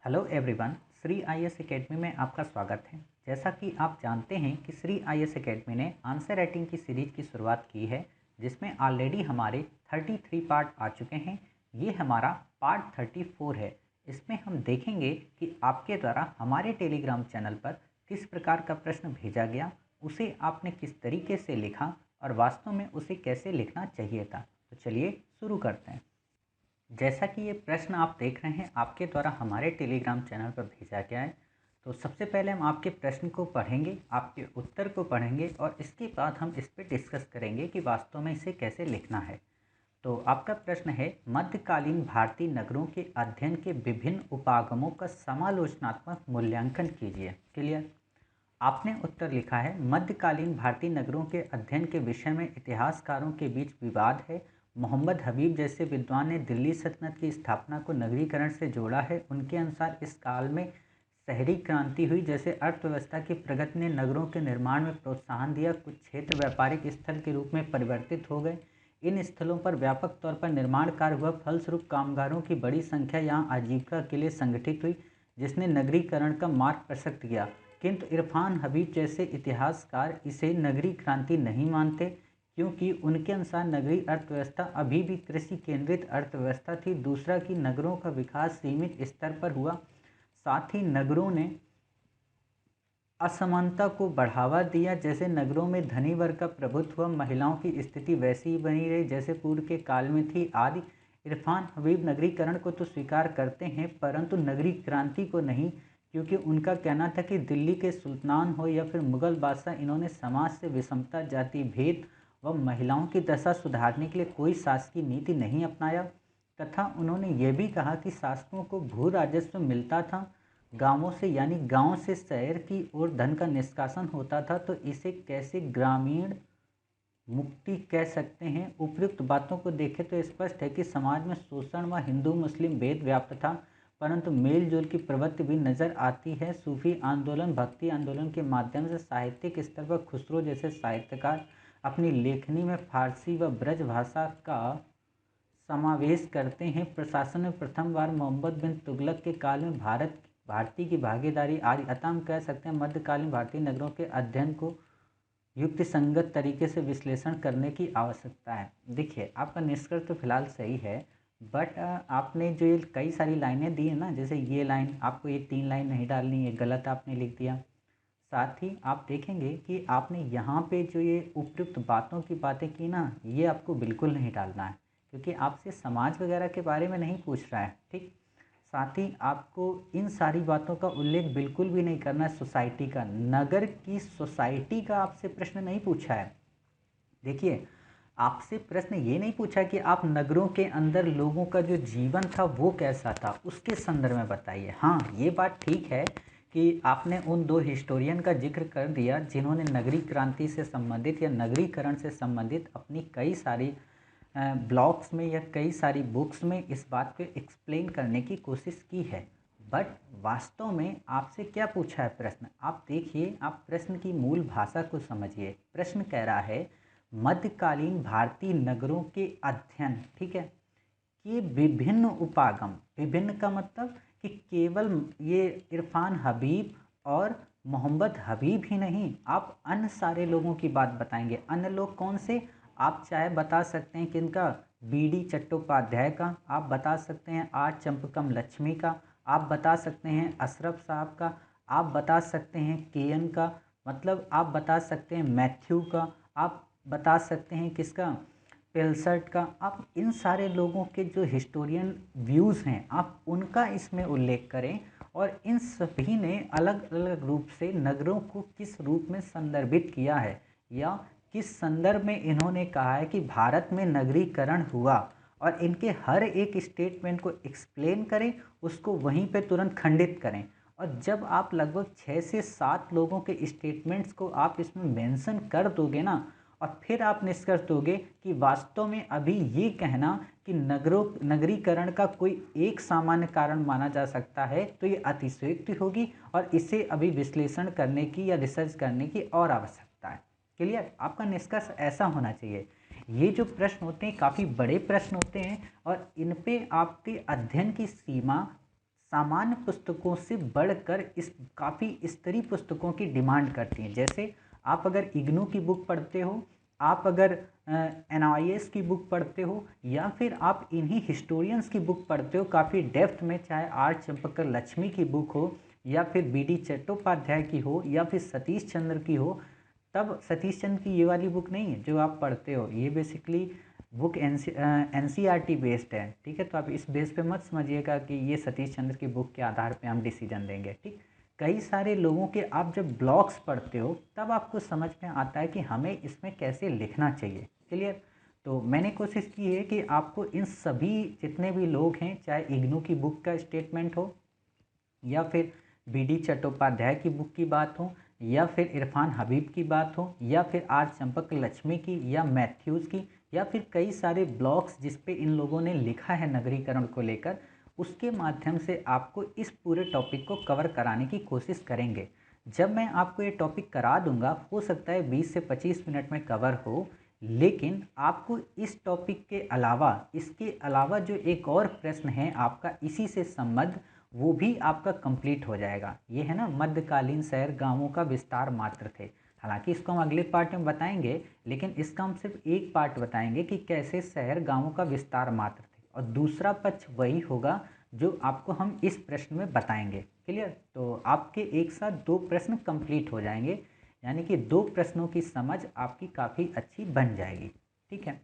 Hello everyone, Shri IAS academy में आपका स्वागत है। जैसा कि आप जानते हैं कि श्री आईएएस एकेडमी ने आंसर राइटिंग की सीरीज़ की शुरुआत की है, जिसमें ऑलरेडी हमारे 33 पार्ट आ चुके हैं। ये हमारा पार्ट 34 है। इसमें हम देखेंगे कि आपके द्वारा हमारे टेलीग्राम चैनल पर किस प्रकार का प्रश्न भेजा गया, उसे आपने किस तरीके से लिखा और वास्तव में उसे कैसे लिखना चाहिए था। तो चलिए शुरू करते हैं। जैसा कि ये प्रश्न आप देख रहे हैं आपके द्वारा हमारे टेलीग्राम चैनल पर भेजा गया है, तो सबसे पहले हम आपके प्रश्न को पढ़ेंगे, आपके उत्तर को पढ़ेंगे और इसके बाद हम इस पर डिस्कस करेंगे कि वास्तव में इसे कैसे लिखना है। तो आपका प्रश्न है, मध्यकालीन भारतीय नगरों के अध्ययन के विभिन्न उपागमों का समालोचनात्मक मूल्यांकन कीजिए। क्लियर। आपने उत्तर लिखा है, मध्यकालीन भारतीय नगरों के अध्ययन के विषय में इतिहासकारों के बीच विवाद है। मोहम्मद हबीब जैसे विद्वान ने दिल्ली सल्तनत की स्थापना को नगरीकरण से जोड़ा है। उनके अनुसार इस काल में शहरी क्रांति हुई, जैसे अर्थव्यवस्था की प्रगति ने नगरों के निर्माण में प्रोत्साहन दिया। कुछ क्षेत्र व्यापारिक स्थल के रूप में परिवर्तित हो गए। इन स्थलों पर व्यापक तौर पर निर्माण कार्य हुआ, फलस्वरूप कामगारों की बड़ी संख्या यहाँ आजीविका के लिए संगठित हुई, जिसने नगरीकरण का मार्ग प्रशस्त किया। किंतु इरफान हबीब जैसे इतिहासकार इसे नगरीय क्रांति नहीं मानते, क्योंकि उनके अनुसार नगरीय अर्थव्यवस्था अभी भी कृषि केंद्रित अर्थव्यवस्था थी। दूसरा कि नगरों का विकास सीमित स्तर पर हुआ, साथ ही नगरों ने असमानता को बढ़ावा दिया। जैसे नगरों में धनी वर्ग का प्रभुत्व हुआ, महिलाओं की स्थिति वैसी ही बनी रही जैसे पूर्व के काल में थी आदि। इरफान हबीब नगरीकरण को तो स्वीकार करते हैं, परंतु नगरीय क्रांति को नहीं, क्योंकि उनका कहना था कि दिल्ली के सुल्तान हो या फिर मुगल बादशाह, इन्होंने समाज से विषमता, जाति भेद व महिलाओं की दशा सुधारने के लिए कोई शासकीय नीति नहीं अपनाया। तथा उन्होंने ये भी कहा कि शासकों को भू राजस्व मिलता था गांवों से, यानी गांव से शहर की ओर धन का निष्कासन होता था, तो इसे कैसे ग्रामीण मुक्ति कह सकते हैं। उपयुक्त बातों को देखें तो स्पष्ट है कि समाज में शोषण व हिंदू मुस्लिम भेद व्याप्त था, परंतु मेल जोल की प्रवृत्ति भी नजर आती है। सूफी आंदोलन, भक्ति आंदोलन के माध्यम से साहित्यिक स्तर पर खुसरो जैसे साहित्यकार अपनी लेखनी में फारसी व ब्रज भाषा का समावेश करते हैं। प्रशासन में प्रथम बार मोहम्मद बिन तुगलक के काल में भारतीय की भागीदारी आदि। अतः हम कह सकते हैं मध्यकालीन भारतीय नगरों के अध्ययन को युक्ति संगत तरीके से विश्लेषण करने की आवश्यकता है। देखिए, आपका निष्कर्ष तो फिलहाल सही है, बट आपने जो ये कई सारी लाइनें दी है ना, जैसे ये लाइन, आपको ये 3 लाइन नहीं डालनी है, गलत आपने लिख दिया। साथ ही आप देखेंगे कि आपने यहाँ पे जो ये उपयुक्त बातों की बातें की ना, ये आपको बिल्कुल नहीं डालना है, क्योंकि आपसे समाज वगैरह के बारे में नहीं पूछ रहा है। ठीक। साथ ही आपको इन सारी बातों का उल्लेख बिल्कुल भी नहीं करना है। सोसाइटी का, नगर की सोसाइटी का आपसे प्रश्न नहीं पूछा है। देखिए, आपसे प्रश्न ये नहीं पूछा कि आप नगरों के अंदर लोगों का जो जीवन था वो कैसा था, उसके संदर्भ में बताइए। हाँ, ये बात ठीक है कि आपने उन 2 हिस्टोरियन का जिक्र कर दिया जिन्होंने नगरीय क्रांति से संबंधित या नगरीकरण से संबंधित अपनी कई सारी ब्लॉग्स में या कई सारी बुक्स में इस बात को एक्सप्लेन करने की कोशिश की है। बट वास्तव में आपसे क्या पूछा है प्रश्न, आप देखिए, आप प्रश्न की मूल भाषा को समझिए। प्रश्न कह रहा है, मध्यकालीन भारतीय नगरों के अध्ययन, ठीक है, कि विभिन्न उपागम, विभिन्न का मतलब कि केवल ये इरफान हबीब और मोहम्मद हबीब ही नहीं, आप अन्य सारे लोगों की बात बताएंगे। अन्य लोग कौन से? आप चाहे बता सकते हैं किनका, बीडी चट्टोपाध्याय का, आप बता सकते हैं आर चंपकम लक्ष्मी का, आप बता सकते हैं अशरफ साहब का, आप बता सकते हैं केएन का, मतलब आप बता सकते हैं मैथ्यू का, आप बता सकते हैं किसका, पेलसर्ट का। आप इन सारे लोगों के जो हिस्टोरियन व्यूज़ हैं, आप उनका इसमें उल्लेख करें, और इन सभी ने अलग अलग रूप से नगरों को किस रूप में संदर्भित किया है, या किस संदर्भ में इन्होंने कहा है कि भारत में नगरीकरण हुआ, और इनके हर एक स्टेटमेंट को एक्सप्लेन करें, उसको वहीं पे तुरंत खंडित करें। और जब आप लगभग 6 से 7 लोगों के स्टेटमेंट्स को आप इसमें मेंशन कर दोगे ना, और फिर आप निष्कर्ष दोगे कि वास्तव में अभी ये कहना कि नगरीकरण का कोई एक सामान्य कारण माना जा सकता है, तो ये अतिशयोक्ति होगी और इसे अभी विश्लेषण करने की या रिसर्च करने की और आवश्यकता है। क्लियर? आपका निष्कर्ष ऐसा होना चाहिए। ये जो प्रश्न होते हैं काफ़ी बड़े प्रश्न होते हैं, और इन पे आपके अध्ययन की सीमा सामान्य पुस्तकों से बढ़कर इस काफ़ी स्तरीय पुस्तकों की डिमांड करती हैं। जैसे आप अगर इग्नू की बुक पढ़ते हो, आप अगर एनआईएस की बुक पढ़ते हो, या फिर आप इन्हीं हिस्टोरियंस की बुक पढ़ते हो काफ़ी डेप्थ में, चाहे आर चंपकर लक्ष्मी की बुक हो, या फिर बीडी चट्टोपाध्याय की हो, या फिर सतीश चंद्र की हो, तब सतीश चंद्र की ये वाली बुक नहीं है जो आप पढ़ते हो, ये बेसिकली बुक एनसीईआरटी बेस्ड है, ठीक है। तो आप इस बेस पे मत समझिएगा कि ये सतीश चंद्र की बुक के आधार पे हम डिसीजन देंगे, ठीक। कई सारे लोगों के आप जब ब्लॉग्स पढ़ते हो तब आपको समझ में आता है कि हमें इसमें कैसे लिखना चाहिए, क्लियर। तो मैंने कोशिश की है कि आपको इन सभी जितने भी लोग हैं, चाहे इग्नू की बुक का स्टेटमेंट हो, या फिर बीडी चट्टोपाध्याय की बुक की बात हो, या फिर इरफान हबीब की बात हो, या फिर आर चंपक लक्ष्मी की, या मैथ्यूज़ की, या फिर कई सारे ब्लॉग्स जिस पे इन लोगों ने लिखा है नगरीकरण को लेकर, उसके माध्यम से आपको इस पूरे टॉपिक को कवर कराने की कोशिश करेंगे। जब मैं आपको ये टॉपिक करा दूंगा, हो सकता है 20 से 25 मिनट में कवर हो, लेकिन आपको इस टॉपिक के अलावा, इसके अलावा जो एक और प्रश्न है आपका इसी से संबद्ध, वो भी आपका कंप्लीट हो जाएगा। ये है ना, मध्यकालीन शहर गांवों का विस्तार मात्र थे। हालांकि इसको हम अगले पार्ट में बताएंगे, लेकिन इसका हम सिर्फ एक पार्ट बताएंगे कि कैसे शहर गांवों का विस्तार मात्र थे, और दूसरा पक्ष वही होगा जो आपको हम इस प्रश्न में बताएंगे, क्लियर। तो आपके एक साथ दो प्रश्न कंप्लीट हो जाएंगे, यानी कि दो प्रश्नों की समझ आपकी काफ़ी अच्छी बन जाएगी, ठीक है।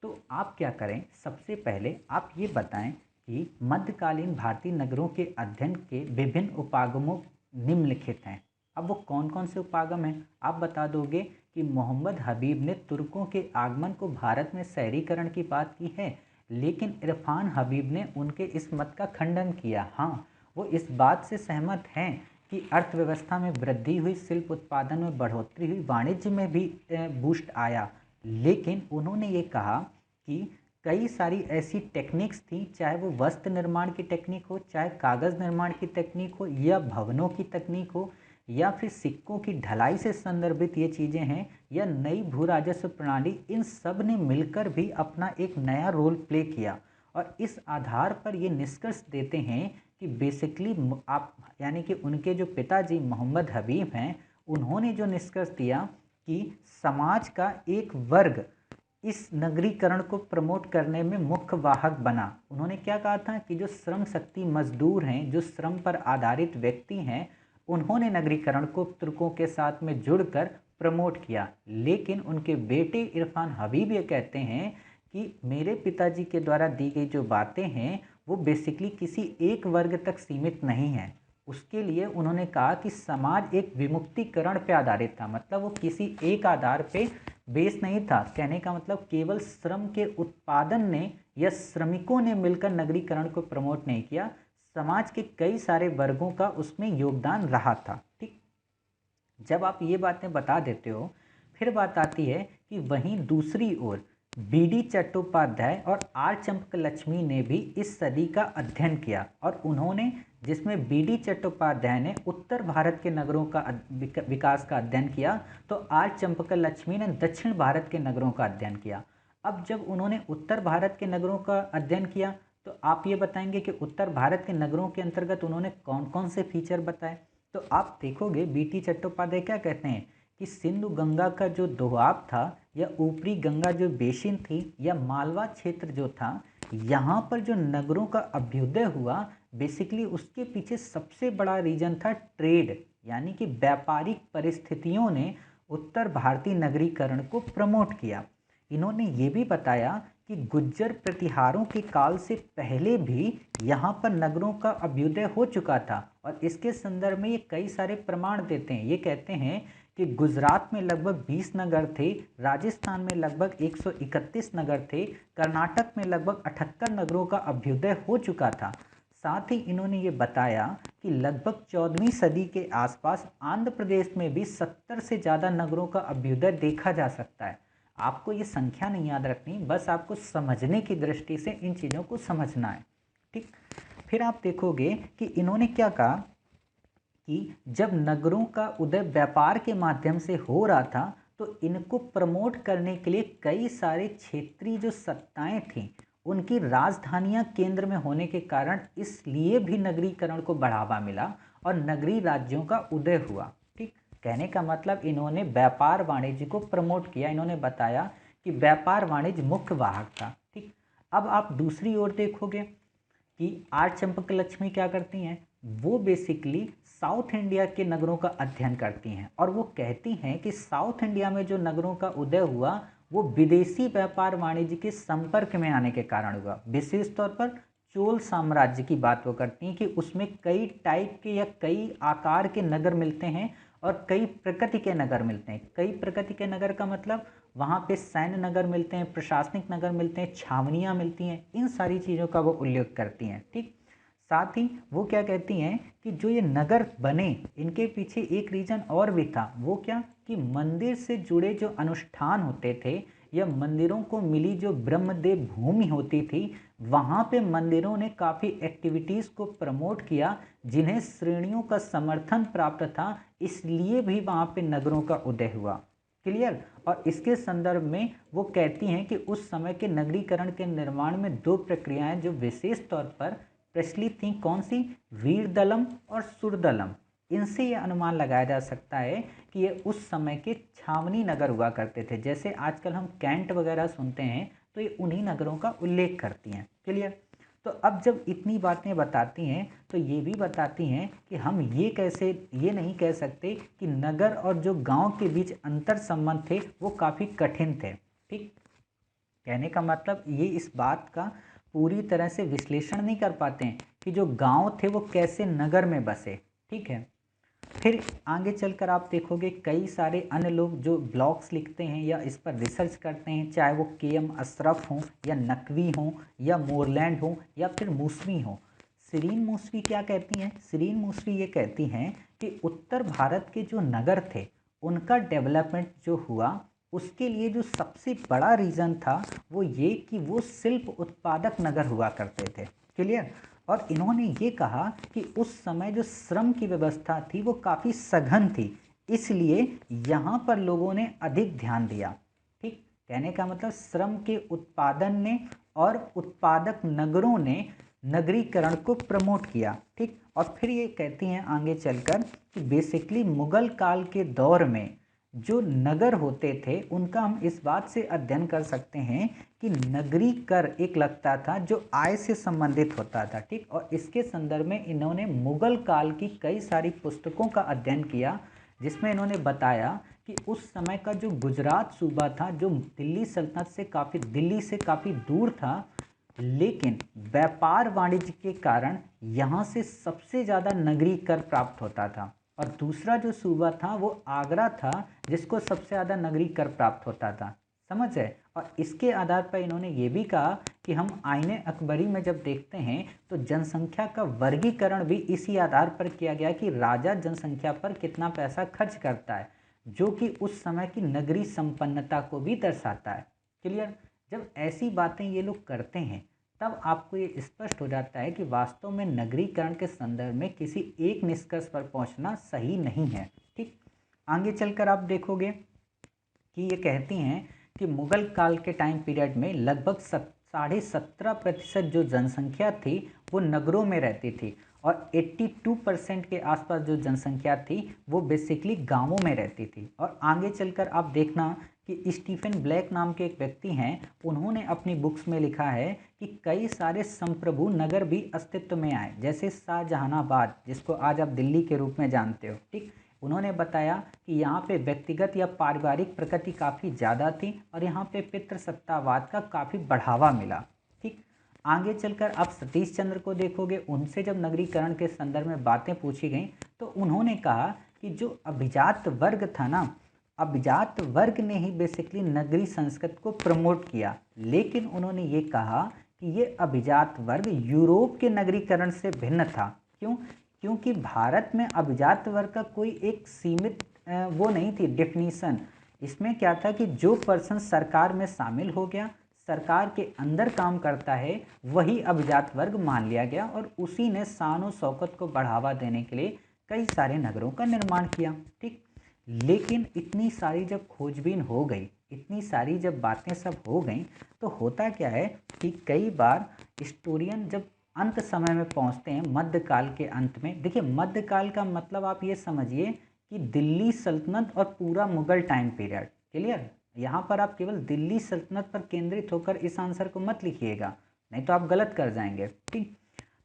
तो आप क्या करें, सबसे पहले आप ये बताएं कि मध्यकालीन भारतीय नगरों के अध्ययन के विभिन्न उपागमों निम्नलिखित हैं। अब वो कौन कौन से उपागम हैं आप बता दोगे कि मोहम्मद हबीब ने तुर्कों के आगमन को भारत में शहरीकरण की बात की है, लेकिन इरफान हबीब ने उनके इस मत का खंडन किया। हाँ, वो इस बात से सहमत हैं कि अर्थव्यवस्था में वृद्धि हुई, शिल्प उत्पादन में बढ़ोतरी हुई, वाणिज्य में भी बूस्ट आया, लेकिन उन्होंने ये कहा कि कई सारी ऐसी टेक्निक्स थी, चाहे वो वस्त्र निर्माण की टेक्निक हो, चाहे कागज़ निर्माण की टेक्निक हो, या भवनों की तकनीक हो, या फिर सिक्कों की ढलाई से संदर्भित ये चीज़ें हैं, या नई भू राजस्व प्रणाली, इन सब ने मिलकर भी अपना एक नया रोल प्ले किया। और इस आधार पर ये निष्कर्ष देते हैं कि बेसिकली आप, यानी कि उनके जो पिताजी मोहम्मद हबीब हैं, उन्होंने जो निष्कर्ष दिया कि समाज का एक वर्ग इस नगरीकरण को प्रमोट करने में मुख्य वाहक बना। उन्होंने क्या कहा था कि जो श्रम शक्ति मजदूर हैं, जो श्रम पर आधारित व्यक्ति हैं, उन्होंने नगरीकरण को तुर्कों के साथ में जुड़कर प्रमोट किया। लेकिन उनके बेटे इरफान हबीब ये कहते हैं कि मेरे पिताजी के द्वारा दी गई जो बातें हैं वो बेसिकली किसी एक वर्ग तक सीमित नहीं है। उसके लिए उन्होंने कहा कि समाज एक विमुक्तिकरण पे आधारित था, मतलब वो किसी एक आधार पे बेस नहीं था। कहने का मतलब केवल श्रम के उत्पादन ने या श्रमिकों ने मिलकर नगरीकरण को प्रमोट नहीं किया, समाज के कई सारे वर्गों का उसमें योगदान रहा था, ठीक। जब आप ये बातें बता देते हो, फिर बात आती है कि वहीं दूसरी ओर बीडी चट्टोपाध्याय और आर चंपक लक्ष्मी ने भी इस सदी का अध्ययन किया, और उन्होंने, जिसमें बीडी चट्टोपाध्याय ने उत्तर भारत के नगरों का विकास का अध्ययन किया, तो आर चंपक लक्ष्मी ने दक्षिण भारत के नगरों का अध्ययन किया। अब जब उन्होंने उत्तर भारत के नगरों का अध्ययन किया, तो आप ये बताएंगे कि उत्तर भारत के नगरों के अंतर्गत उन्होंने कौन कौन से फीचर बताए। तो आप देखोगे बीटी चट्टोपाध्याय क्या कहते हैं कि सिंधु गंगा का जो दोआब था, या ऊपरी गंगा जो बेसिन थी, या मालवा क्षेत्र जो था, यहाँ पर जो नगरों का अभ्युदय हुआ, बेसिकली उसके पीछे सबसे बड़ा रीजन था ट्रेड, यानी कि व्यापारिक परिस्थितियों ने उत्तर भारतीय नगरीकरण को प्रमोट किया। इन्होंने ये भी बताया कि गुज्जर प्रतिहारों के काल से पहले भी यहाँ पर नगरों का अभ्युदय हो चुका था, और इसके संदर्भ में ये कई सारे प्रमाण देते हैं। ये कहते हैं कि गुजरात में लगभग 20 नगर थे, राजस्थान में लगभग 131 नगर थे, कर्नाटक में लगभग 78 नगरों का अभ्युदय हो चुका था। साथ ही इन्होंने ये बताया कि लगभग 14वीं सदी के आसपास आंध्र प्रदेश में भी 70 से ज़्यादा नगरों का अभ्युदय देखा जा सकता है। आपको ये संख्या नहीं याद रखनी, बस आपको समझने की दृष्टि से इन चीज़ों को समझना है, ठीक। फिर आप देखोगे कि इन्होंने क्या कहा कि जब नगरों का उदय व्यापार के माध्यम से हो रहा था, तो इनको प्रमोट करने के लिए कई सारे क्षेत्रीय जो सत्ताएं थीं, उनकी राजधानियां केंद्र में होने के कारण इसलिए भी नगरीकरण को बढ़ावा मिला और नगरीय राज्यों का उदय हुआ। ठीक, कहने का मतलब इन्होंने व्यापार वाणिज्य को प्रमोट किया। इन्होंने बताया कि व्यापार वाणिज्य मुख्य वाहक था। ठीक, अब आप दूसरी ओर देखोगे कि आर चंपक लक्ष्मी क्या करती हैं, वो बेसिकली साउथ इंडिया के नगरों का अध्ययन करती हैं और वो कहती हैं कि साउथ इंडिया में जो नगरों का उदय हुआ वो विदेशी व्यापार वाणिज्य के संपर्क में आने के कारण हुआ। विशेष तौर पर चोल साम्राज्य की बात वो करती हैं कि उसमें कई टाइप के या कई आकार के नगर मिलते हैं और कई प्रकृति के नगर मिलते हैं। कई प्रकृति के नगर का मतलब वहाँ पे सैन्य नगर मिलते हैं, प्रशासनिक नगर मिलते हैं, छावनियाँ मिलती हैं, इन सारी चीज़ों का वो उल्लेख करती हैं। ठीक, साथ ही वो क्या कहती हैं कि जो ये नगर बने इनके पीछे एक रीज़न और भी था। वो क्या कि मंदिर से जुड़े जो अनुष्ठान होते थे या मंदिरों को मिली जो ब्रह्मदेव भूमि होती थी, वहाँ पे मंदिरों ने काफ़ी एक्टिविटीज़ को प्रमोट किया जिन्हें श्रेणियों का समर्थन प्राप्त था, इसलिए भी वहाँ पे नगरों का उदय हुआ। क्लियर। और इसके संदर्भ में वो कहती हैं कि उस समय के नगरीकरण के निर्माण में दो प्रक्रियाएं जो विशेष तौर पर प्रचलित थी, कौन सी, वीरदलम और सुरदलम। इनसे ये अनुमान लगाया जा सकता है कि ये उस समय के छावनी नगर हुआ करते थे। जैसे आजकल हम कैंट वगैरह सुनते हैं तो ये उन्हीं नगरों का उल्लेख करती हैं। क्लियर। तो अब जब इतनी बातें बताती हैं तो ये भी बताती हैं कि हम ये नहीं कह सकते कि नगर और जो गांव के बीच अंतर संबंध थे वो काफ़ी कठिन थे। ठीक, कहने का मतलब ये इस बात का पूरी तरह से विश्लेषण नहीं कर पाते हैं कि जो गांव थे वो कैसे नगर में बसे। ठीक है, फिर आगे चलकर आप देखोगे कई सारे अन्य लोग जो ब्लॉग्स लिखते हैं या इस पर रिसर्च करते हैं, चाहे वो के.एम. अशरफ हों या नकवी हों या मोरलैंड हों या फिर मूसवी हों। सीरीन मूसवी क्या कहती हैं, सीरीन मूसवी ये कहती हैं कि उत्तर भारत के जो नगर थे उनका डेवलपमेंट जो हुआ उसके लिए जो सबसे बड़ा रीज़न था वो ये कि वो शिल्प उत्पादक नगर हुआ करते थे। क्लियर। और इन्होंने ये कहा कि उस समय जो श्रम की व्यवस्था थी वो काफ़ी सघन थी, इसलिए यहाँ पर लोगों ने अधिक ध्यान दिया। ठीक, कहने का मतलब श्रम के उत्पादन ने और उत्पादक नगरों ने नगरीकरण को प्रमोट किया। ठीक, और फिर ये कहती हैं आगे चलकर कि बेसिकली मुगल काल के दौर में जो नगर होते थे उनका हम इस बात से अध्ययन कर सकते हैं कि नगरी कर एक लगता था जो आय से संबंधित होता था। ठीक, और इसके संदर्भ में इन्होंने मुगल काल की कई सारी पुस्तकों का अध्ययन किया जिसमें इन्होंने बताया कि उस समय का जो गुजरात सूबा था जो दिल्ली सल्तनत से काफ़ी दूर था, लेकिन व्यापार वाणिज्य के कारण यहाँ से सबसे ज़्यादा नगरी कर प्राप्त होता था। और दूसरा जो सूबा था वो आगरा था जिसको सबसे ज़्यादा नगरी कर प्राप्त होता था। समझ है। और इसके आधार पर इन्होंने ये भी कहा कि हम आईने अकबरी में जब देखते हैं तो जनसंख्या का वर्गीकरण भी इसी आधार पर किया गया कि राजा जनसंख्या पर कितना पैसा खर्च करता है, जो कि उस समय की नगरी संपन्नता को भी दर्शाता है। क्लियर। जब ऐसी बातें ये लोग करते हैं तब आपको ये स्पष्ट हो जाता है कि वास्तव में नगरीकरण के संदर्भ में किसी एक निष्कर्ष पर पहुंचना सही नहीं है। ठीक, आगे चलकर आप देखोगे कि ये कहती हैं कि मुगल काल के टाइम पीरियड में लगभग 17.5% जो जनसंख्या थी वो नगरों में रहती थी और 82% के आसपास जो जनसंख्या थी वो बेसिकली गांवों में रहती थी। और आगे चलकर आप देखना कि स्टीफन ब्लैक नाम के एक व्यक्ति हैं, उन्होंने अपनी बुक्स में लिखा है कि कई सारे संप्रभु नगर भी अस्तित्व में आए, जैसे शाहजहानाबाद जिसको आज आप दिल्ली के रूप में जानते हो। ठीक, उन्होंने बताया कि यहाँ पे व्यक्तिगत या पारिवारिक प्रकृति काफ़ी ज़्यादा थी और यहाँ पे पितृसत्तावाद का काफ़ी बढ़ावा मिला। ठीक, आगे चलकर आप सतीश चंद्र को देखोगे, उनसे जब नगरीकरण के संदर्भ में बातें पूछी गई तो उन्होंने कहा कि जो अभिजात वर्ग था ना, अभिजात वर्ग ने ही बेसिकली नगरी संस्कृति को प्रमोट किया, लेकिन उन्होंने ये कहा कि ये अभिजात वर्ग यूरोप के नगरीकरण से भिन्न था। क्यों? क्योंकि भारत में अभिजात वर्ग का कोई एक सीमित वो नहीं थी डेफिनीशन। इसमें क्या था कि जो पर्सन सरकार में शामिल हो गया, सरकार के अंदर काम करता है, वही अभिजात वर्ग मान लिया गया और उसी ने शान और शौकत को बढ़ावा देने के लिए कई सारे नगरों का निर्माण किया। ठीक, लेकिन इतनी सारी जब खोजबीन हो गई इतनी सारी जब बातें सब हो गई तो होता क्या है कि कई बार हिस्टोरियन जब अंत समय में पहुंचते हैं, मध्यकाल के अंत में, देखिए मध्यकाल का मतलब आप ये समझिए कि दिल्ली सल्तनत और पूरा मुगल टाइम पीरियड। क्लियर? यहाँ पर आप केवल दिल्ली सल्तनत पर केंद्रित होकर इस आंसर को मत लिखिएगा, नहीं तो आप गलत कर जाएंगे। ठीक,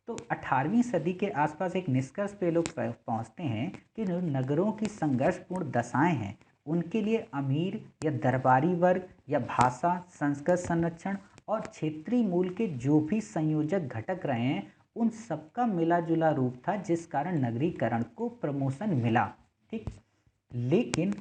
तो 18वीं सदी के आसपास एक निष्कर्ष पे लोग पहुंचते हैं कि जो नगरों की संघर्षपूर्ण दशाएं हैं उनके लिए अमीर या दरबारी वर्ग या भाषा, संस्कृत संरक्षण और क्षेत्रीय मूल के जो भी संयोजक घटक रहे हैं उन सबका मिला जुला रूप था, जिस कारण नगरीकरण को प्रमोशन मिला। ठीक, लेकिन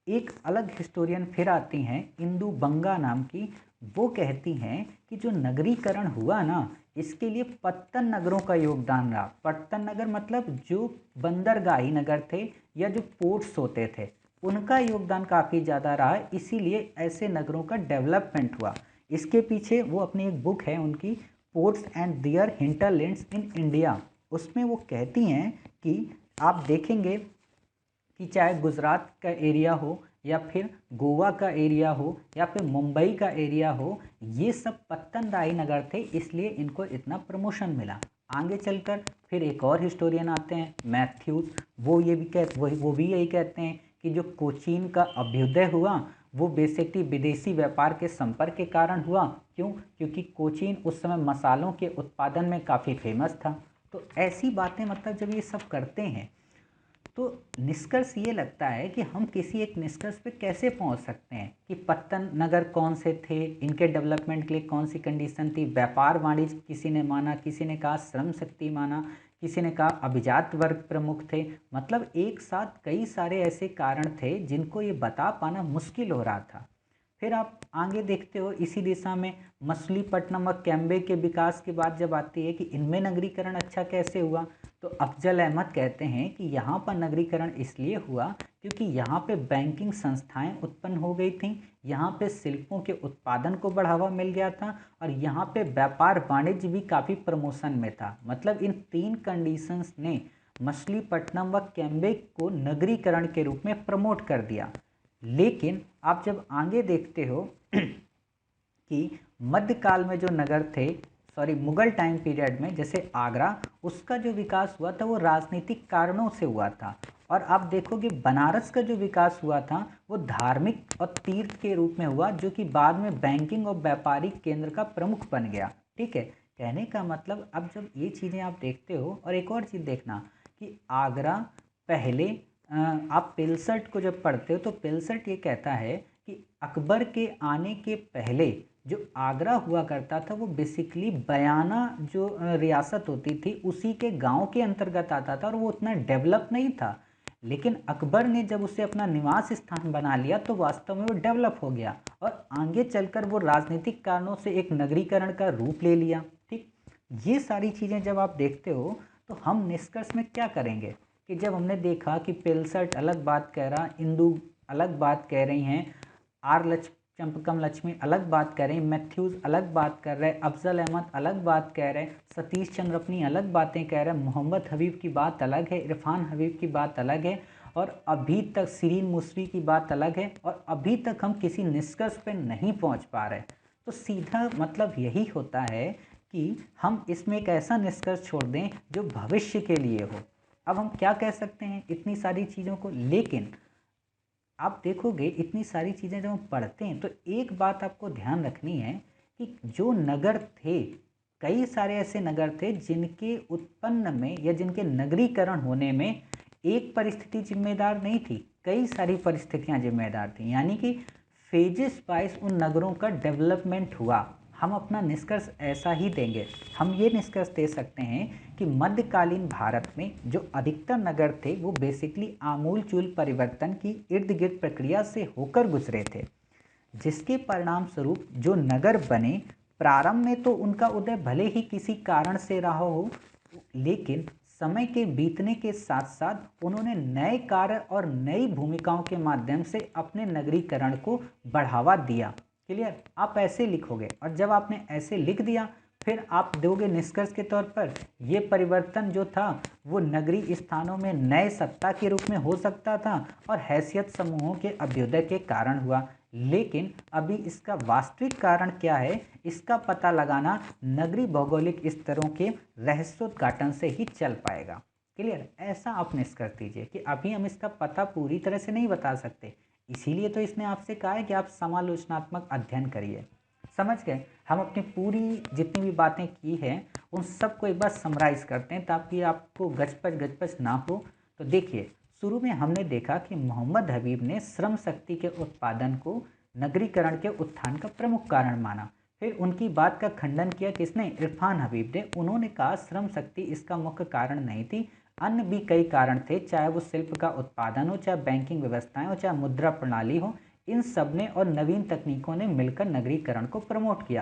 एक अलग हिस्टोरियन फिर आती हैं, इंदु बंगा नाम की। वो कहती हैं कि जो नगरीकरण हुआ ना, इसके लिए पत्तन नगरों का योगदान रहा। पत्तन नगर मतलब जो बंदरगाही नगर थे या जो पोर्ट्स होते थे, उनका योगदान काफ़ी ज़्यादा रहा, इसीलिए ऐसे नगरों का डेवलपमेंट हुआ। इसके पीछे वो अपनी एक बुक है उनकी, ports and their hinterlands in India, उसमें वो कहती हैं कि आप देखेंगे कि चाहे गुजरात का एरिया हो या फिर गोवा का एरिया हो या फिर मुंबई का एरिया हो, ये सब पत्तनदाई नगर थे, इसलिए इनको इतना प्रमोशन मिला। आगे चलकर फिर एक और हिस्टोरियन आते हैं, मैथ्यूज। वो ये भी वो भी यही कहते हैं कि जो कोचीन का अभ्युदय हुआ वो बेसिकली विदेशी व्यापार के संपर्क के कारण हुआ। क्यों? क्योंकि कोचीन उस समय मसालों के उत्पादन में काफ़ी फेमस था। तो ऐसी बातें मतलब जब ये सब करते हैं तो निष्कर्ष ये लगता है कि हम किसी एक निष्कर्ष पे कैसे पहुंच सकते हैं कि पत्तन नगर कौन से थे, इनके डेवलपमेंट के लिए कौन सी कंडीशन थी, व्यापार वाणिज्य किसी ने माना, किसी ने कहा श्रम शक्ति माना, किसी ने कहा अभिजात वर्ग प्रमुख थे। मतलब एक साथ कई सारे ऐसे कारण थे जिनको ये बता पाना मुश्किल हो रहा था। फिर आप आगे देखते हो इसी दिशा में मछलीपट्टनम और कैम्बे के विकास के बाद जब आती है कि इनमें नगरीकरण अच्छा कैसे हुआ, तो अफजल अहमद कहते हैं कि यहाँ पर नगरीकरण इसलिए हुआ क्योंकि यहाँ पे बैंकिंग संस्थाएं उत्पन्न हो गई थीं, यहाँ पे शिल्पों के उत्पादन को बढ़ावा मिल गया था और यहाँ पे व्यापार वाणिज्य भी काफ़ी प्रमोशन में था। मतलब इन तीन कंडीशंस ने मछलीपट्टनम व कैम्बे को नगरीकरण के रूप में प्रमोट कर दिया। लेकिन आप जब आगे देखते हो कि मध्यकाल में जो नगर थे, मुगल टाइम पीरियड में, जैसे आगरा, उसका जो विकास हुआ था वो राजनीतिक कारणों से हुआ था। और आप देखोगे बनारस का जो विकास हुआ था वो धार्मिक और तीर्थ के रूप में हुआ, जो कि बाद में बैंकिंग और व्यापारिक केंद्र का प्रमुख बन गया। ठीक है, कहने का मतलब अब जब ये चीज़ें आप देखते हो, और एक और चीज़ देखना कि आगरा पहले आप पिलसट को जब पढ़ते हो तो पिलसट ये कहता है कि अकबर के आने के पहले जो आगरा हुआ करता था वो बेसिकली बयाना जो रियासत होती थी उसी के गांव के अंतर्गत आता था और वो उतना डेवलप नहीं था। लेकिन अकबर ने जब उसे अपना निवास स्थान बना लिया तो वास्तव में वो डेवलप हो गया और आगे चलकर वो राजनीतिक कारणों से एक नगरीकरण का रूप ले लिया। ठीक, ये सारी चीज़ें जब आप देखते हो तो हम निष्कर्ष में क्या करेंगे कि जब हमने देखा कि पिलसट अलग बात कह रहा, इंदु अलग बात कह रही हैं, चंपकम लक्ष्मी अलग बात कर रहे हैं, मैथ्यूज अलग बात कर रहे हैं, अफजल अहमद अलग बात कह रहे हैं, सतीश चंद्र अपनी अलग बातें कह रहे हैं, मोहम्मद हबीब की बात अलग है, इरफान हबीब की बात अलग है, और अभी तक सीरीन मुसवी की बात अलग है, और अभी तक हम किसी निष्कर्ष पर नहीं पहुंच पा रहे। तो सीधा मतलब यही होता है कि हम इसमें एक ऐसा निष्कर्ष छोड़ दें जो भविष्य के लिए हो। अब हम क्या कह सकते हैं इतनी सारी चीज़ों को, लेकिन आप देखोगे इतनी सारी चीज़ें जब हम पढ़ते हैं तो एक बात आपको ध्यान रखनी है कि जो नगर थे, कई सारे ऐसे नगर थे जिनके उत्पन्न में या जिनके नगरीकरण होने में एक परिस्थिति जिम्मेदार नहीं थी, कई सारी परिस्थितियां जिम्मेदार थी। यानी कि फेजेस वाइज उन नगरों का डेवलपमेंट हुआ। हम अपना निष्कर्ष ऐसा ही देंगे। हम ये निष्कर्ष दे सकते हैं कि मध्यकालीन भारत में जो अधिकतर नगर थे वो बेसिकली आमूलचूल परिवर्तन की इर्द गिर्द प्रक्रिया से होकर गुजरे थे, जिसके परिणाम स्वरूप जो नगर बने, प्रारंभ में तो उनका उदय भले ही किसी कारण से रहा हो, लेकिन समय के बीतने के साथ साथ उन्होंने नए कार्य और नई भूमिकाओं के माध्यम से अपने नगरीकरण को बढ़ावा दिया। क्लियर? आप ऐसे लिखोगे और जब आपने ऐसे लिख दिया फिर आप दोगे निष्कर्ष के तौर पर ये परिवर्तन जो था वो नगरीय स्थानों में नए सत्ता के रूप में हो सकता था और हैसियत समूहों के अभ्युदय के कारण हुआ। लेकिन अभी इसका वास्तविक कारण क्या है, इसका पता लगाना नगरीय भौगोलिक स्तरों के रहस्योद्घाटन से ही चल पाएगा। क्लियर? ऐसा आप निष्कर्ष दीजिए कि अभी हम इसका पता पूरी तरह से नहीं बता सकते, इसीलिए तो इसने आपसे कहा है कि आप समालोचनात्मक अध्ययन करिए। समझ गए? हम अपनी पूरी जितनी भी बातें की हैं उन सबको एक बार समराइज करते हैं ताकि आपको गचपच गचपच ना हो। तो देखिए, शुरू में हमने देखा कि मोहम्मद हबीब ने श्रम शक्ति के उत्पादन को नगरीकरण के उत्थान का प्रमुख कारण माना। फिर उनकी बात का खंडन किया किसने? इरफान हबीब ने। उन्होंने कहा श्रम शक्ति इसका मुख्य कारण नहीं थी, अन्य भी कई कारण थे, चाहे वो शिल्प का उत्पादन हो, चाहे बैंकिंग व्यवस्थाएं हो, चाहे मुद्रा प्रणाली हो। इन सब ने और नवीन तकनीकों ने मिलकर नगरीकरण को प्रमोट किया।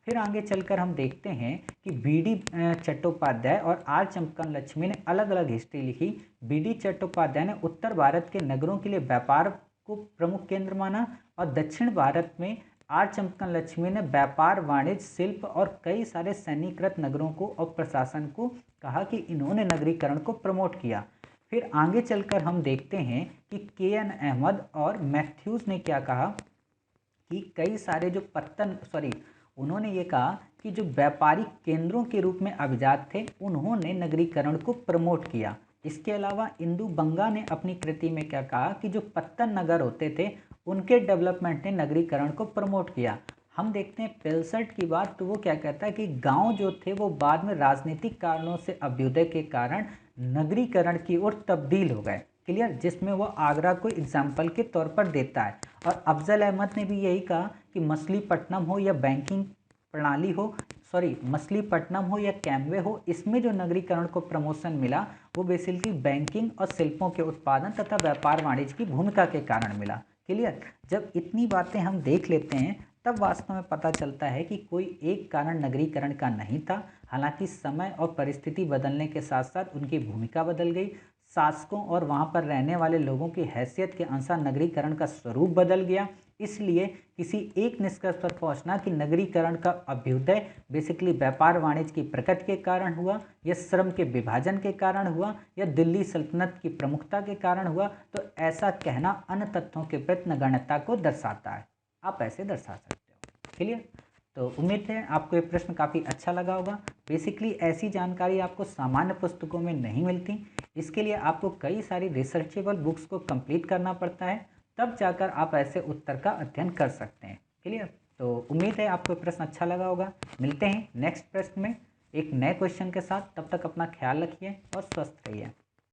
फिर आगे चलकर हम देखते हैं कि बीडी चट्टोपाध्याय और आर चंपकन लक्ष्मी ने अलग अलग हिस्ट्री लिखी। बीडी चट्टोपाध्याय ने उत्तर भारत के नगरों के लिए व्यापार को प्रमुख केंद्र माना और दक्षिण भारत में आर चंपकन लक्ष्मी ने व्यापार, वाणिज्य, शिल्प और कई सारे सैन्यकृत नगरों को और प्रशासन को कहा कि इन्होंने नगरीकरण को प्रमोट किया। फिर आगे चलकर हम देखते हैं कि के.एन. अहमद और मैथ्यूज ने क्या कहा कि कई सारे जो उन्होंने ये कहा कि जो व्यापारिक केंद्रों के रूप में अभिजात थे उन्होंने नगरीकरण को प्रमोट किया। इसके अलावा इंदु बंगा ने अपनी कृति में क्या कहा कि जो पत्तन नगर होते थे उनके डेवलपमेंट ने नगरीकरण को प्रमोट किया। हम देखते हैं पेलसर्ट की बात, तो वो क्या कहता है कि गांव जो थे वो बाद में राजनीतिक कारणों से अभ्युदय के कारण नगरीकरण की ओर तब्दील हो गए। क्लियर? जिसमें वो आगरा को एग्जाम्पल के तौर पर देता है। और अफजल अहमद ने भी यही कहा कि मछलीपट्टनम हो या बैंकिंग प्रणाली हो, मछलीपट्टनम हो या कैमवे हो, इसमें जो नगरीकरण को प्रमोशन मिला वो बेसिकली बैंकिंग और शिल्पों के उत्पादन तथा व्यापार वाणिज्य की भूमिका के कारण मिला। क्लियर? जब इतनी बातें हम देख लेते हैं तब वास्तव में पता चलता है कि कोई एक कारण नगरीकरण का नहीं था। हालांकि समय और परिस्थिति बदलने के साथ साथ उनकी भूमिका बदल गई, शासकों और वहाँ पर रहने वाले लोगों की हैसियत के अनुसार नगरीकरण का स्वरूप बदल गया। इसलिए किसी एक निष्कर्ष पर पहुंचना कि नगरीकरण का अभ्युदय बेसिकली व्यापार वाणिज्य की प्रगति के कारण हुआ या श्रम के विभाजन के कारण हुआ या दिल्ली सल्तनत की प्रमुखता के कारण हुआ, तो ऐसा कहना अन्य तथ्यों के प्रति नगण्यता को दर्शाता है। आप ऐसे दर्शा सकते हो। क्लियर? तो उम्मीद है आपको ये प्रश्न काफ़ी अच्छा लगा होगा। बेसिकली ऐसी जानकारी आपको सामान्य पुस्तकों में नहीं मिलती, इसके लिए आपको कई सारी रिसर्चेबल बुक्स को कंप्लीट करना पड़ता है, तब जाकर आप ऐसे उत्तर का अध्ययन कर सकते हैं। क्लियर? तो उम्मीद है आपको प्रश्न अच्छा लगा होगा। मिलते हैं नेक्स्ट प्रश्न में एक नए क्वेश्चन के साथ, तब तक अपना ख्याल रखिए और स्वस्थ रहिए।